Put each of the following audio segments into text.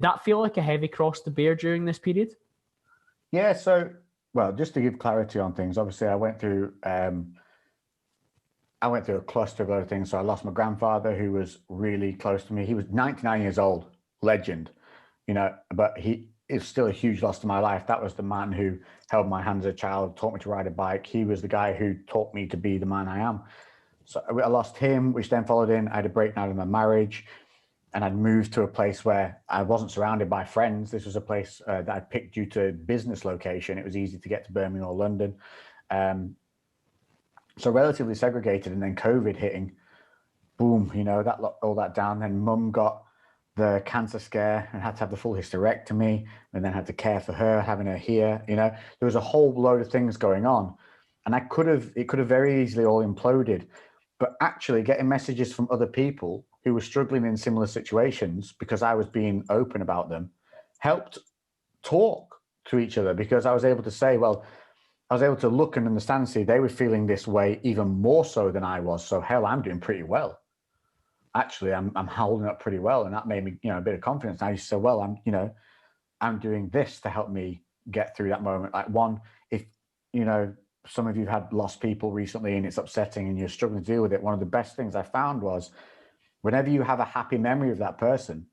that feel like a heavy cross to bear during this period? Yeah. So, well, just to give clarity on things, obviously, I went through a cluster of other things. So I lost my grandfather, who was really close to me. He was 99 years old, legend, but he is still a huge loss to my life. That was the man who held my hand as a child, taught me to ride a bike. He was the guy who taught me to be the man I am. So I lost him, which then followed in. I had a breakdown in my marriage, and I'd moved to a place where I wasn't surrounded by friends. This was a place that I'd picked due to business location. It was easy to get to Birmingham or London. So relatively segregated, and then COVID hitting, boom, that locked all that down. Then mum got the cancer scare and had to have the full hysterectomy, and then had to care for her, having her here. There was a whole load of things going on, and it could have very easily all imploded. But actually getting messages from other people who were struggling in similar situations, because I was being open about them, helped talk to each other, because I was able to say, well, I was able to look and understand and see they were feeling this way even more so than I was. So hell, I'm doing pretty well. Actually, I'm holding up pretty well. And that made me, a bit of confidence. And I used to say, well, I'm doing this to help me get through that moment. Like if, some of you had lost people recently and it's upsetting and you're struggling to deal with it, one of the best things I found was whenever you have a happy memory of that person,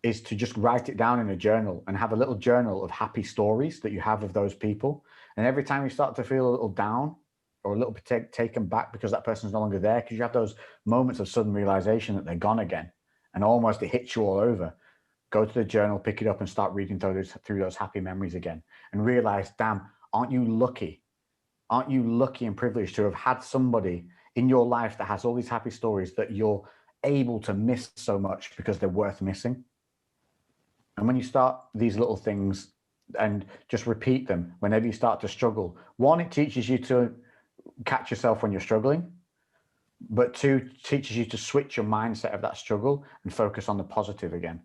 is to just write it down in a journal and have a little journal of happy stories that you have of those people. And every time you start to feel a little down or a little bit taken back because that person's no longer there, because you have those moments of sudden realization that they're gone again, and almost it hits you all over, go to the journal, pick it up and start reading through those happy memories again, and realize, damn, aren't you lucky? Aren't you lucky and privileged to have had somebody in your life that has all these happy stories that you're able to miss so much because they're worth missing? And when you start these little things and just repeat them whenever you start to struggle, one, it teaches you to catch yourself when you're struggling, but two, teaches you to switch your mindset of that struggle and focus on the positive again.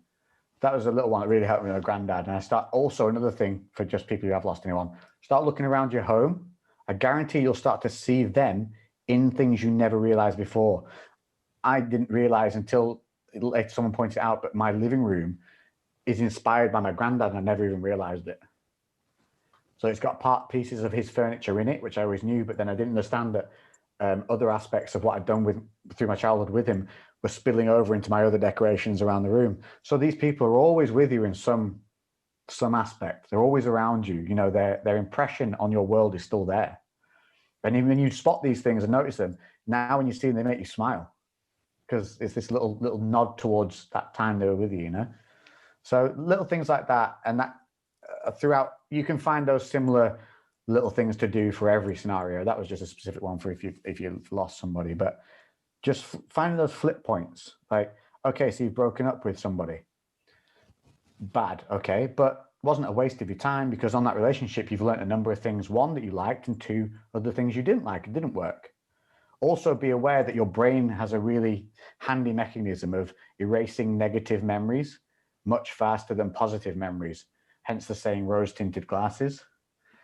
That was a little one that really helped me with my granddad. And I start also another thing for just people who have lost anyone, start looking around your home. I guarantee you'll start to see them in things you never realized before. I didn't realize until someone pointed it out, but my living room is inspired by my granddad, and I never even realized it. So it's got pieces of his furniture in it, which I always knew, but then I didn't understand that other aspects of what I'd done through my childhood with him were spilling over into my other decorations around the room. So these people are always with you in some aspect. They're always around you. Their impression on your world is still there. And even when you spot these things and notice them, now when you see them, they make you smile, because it's this little nod towards that time they were with you, So little things like that, and that throughout, you can find those similar little things to do for every scenario. That was just a specific one for if you've lost somebody, but just finding those flip points. Like, okay, so you've broken up with somebody. Bad, okay, but wasn't a waste of your time, because on that relationship, you've learned a number of things. One, that you liked, and two, other things you didn't like and didn't work. Also be aware that your brain has a really handy mechanism of erasing negative memories much faster than positive memories. Hence the saying, rose-tinted glasses.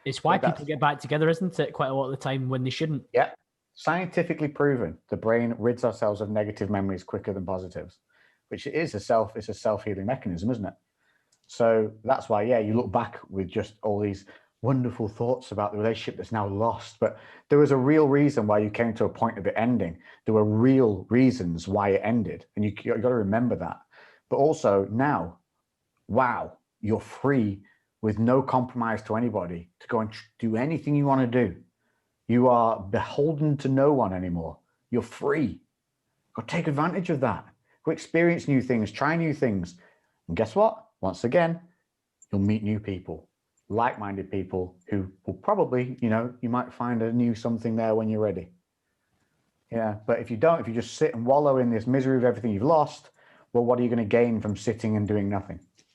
It's why people get back together, isn't it? Quite a lot of the time when they shouldn't. Yeah. Scientifically proven, the brain rids ourselves of negative memories quicker than positives, which it's a self-healing mechanism, isn't it? So that's why, you look back with just all these wonderful thoughts about the relationship that's now lost. But there was a real reason why you came to a point of it ending. There were real reasons why it ended. And you've got to remember that. But also now, wow, you're free with no compromise to anybody to go and do anything you want to do. You are beholden to no one anymore. You're free. Go take advantage of that. Go experience new things, try new things. And guess what? Once again, you'll meet new people, like-minded people who will probably, you might find a new something there when you're ready. Yeah, but if you just sit and wallow in this misery of everything you've lost, well, what are you going to gain from sitting and doing nothing?